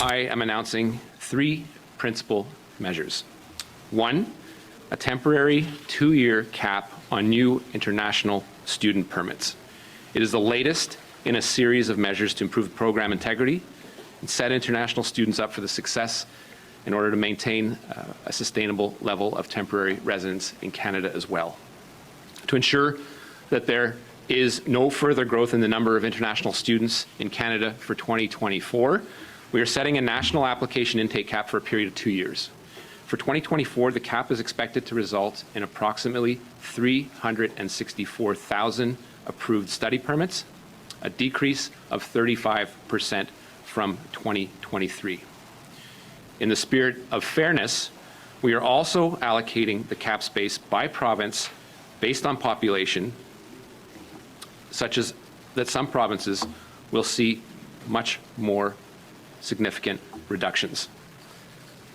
I am announcing three principal measures. One, a temporary 2-year cap on new international student permits. It is the latest in a series of measures to improve program integrity and set international students up for the success in order to maintain a sustainable level of temporary residence in Canada as well. To ensure that there is no further growth in the number of international students in Canada for 2024, we are setting a national application intake cap for a period of 2 years. For 2024, the cap is expected to result in approximately 364,000 approved study permits, a decrease of 35% from 2023. In the spirit of fairness, we are also allocating the cap space by province based on population, such as that some provinces will see much more significant reductions.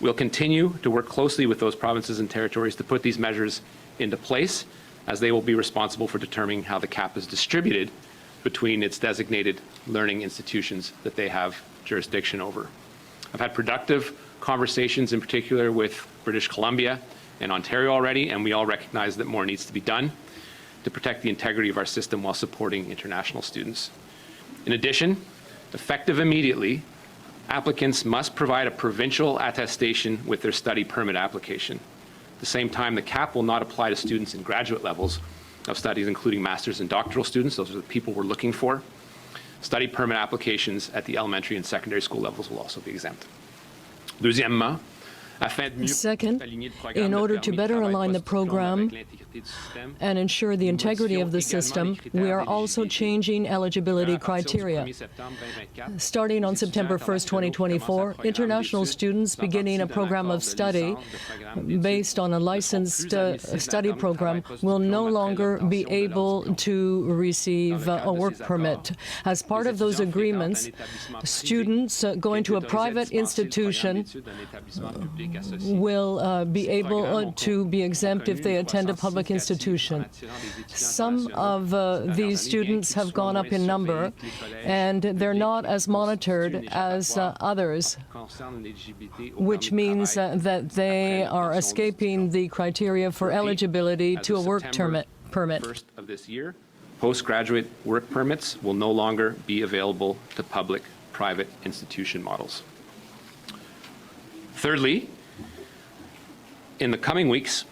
We'll continue to work closely with those provinces and territories to put these measures into place, as they will be responsible for determining how the cap is distributed between its designated learning institutions that they have jurisdiction over. I've had productive conversations, in particular with British Columbia and Ontario already, and we all recognize that more needs to be done to protect the integrity of our system while supporting international students. In addition, effective immediately, applicants must provide a provincial attestation with their study permit application. At the same time, the cap will not apply to students in graduate levels of studies, including master's and doctoral students. Those are the people we're looking for. Study permit applications at the elementary and secondary school levels will also be exempt. Deuxièmement, second, in order to better align the program and ensure the integrity of the system, we are also changing eligibility criteria. Starting on September 1st, 2024, international students beginning a program of study based on a licensed study program will no longer be able to receive a work permit. As part of those agreements, students going to a private institution will be able to be exempt if they attend a public institution. Some of these students have gone up in number, and they're not as monitored as others, which means that they are escaping the criteria for eligibility to a work permit. First of this year, postgraduate work permits will no longer be available to public-private institution models. Thirdly, in the coming weeks,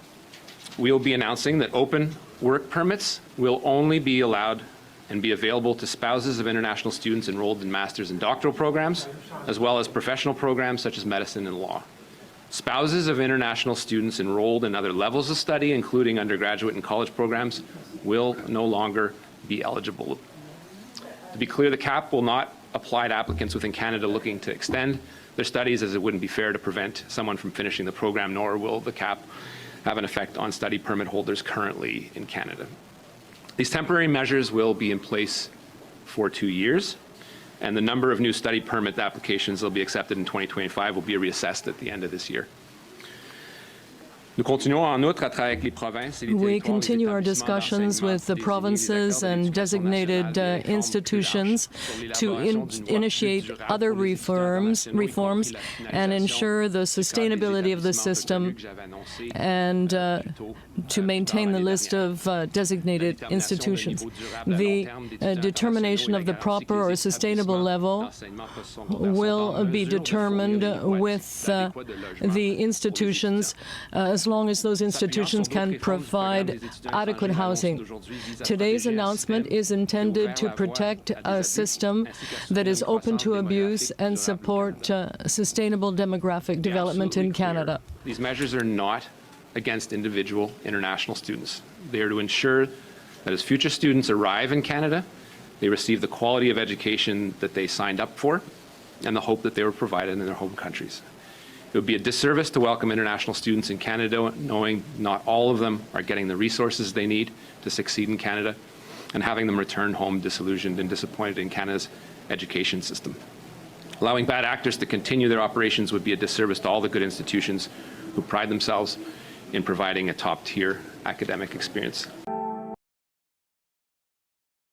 we will be announcing that open work permits will only be allowed and be available to spouses of international students enrolled in master's and doctoral programs, as well as professional programs such as medicine and law. Spouses of international students enrolled in other levels of study, including undergraduate and college programs, will no longer be eligible. To be clear, the cap will not apply to applicants within Canada looking to extend their studies, as it wouldn't be fair to prevent someone from finishing the program, nor will the cap have an effect on study permit holders currently in Canada. These temporary measures will be in place for 2 years, and the number of new study permit applications that will be accepted in 2025 will be reassessed at the end of this year. We continue our discussions with the provinces and designated institutions to initiate other reforms and ensure the sustainability of the system and to maintain the list of designated institutions. The determination of the proper or sustainable level will be determined with the institutions as long as those institutions can provide adequate housing. Today's announcement is intended to protect a system that is open to abuse and support sustainable demographic development in Canada. These measures are not against individual international students. They are to ensure that as future students arrive in Canada, they receive the quality of education that they signed up for and the hope that they were provided in their home countries. It would be a disservice to welcome international students in Canada knowing not all of them are getting the resources they need to succeed in Canada, and having them return home disillusioned and disappointed in Canada's education system. Allowing bad actors to continue their operations would be a disservice to all the good institutions who pride themselves in providing a top-tier academic experience.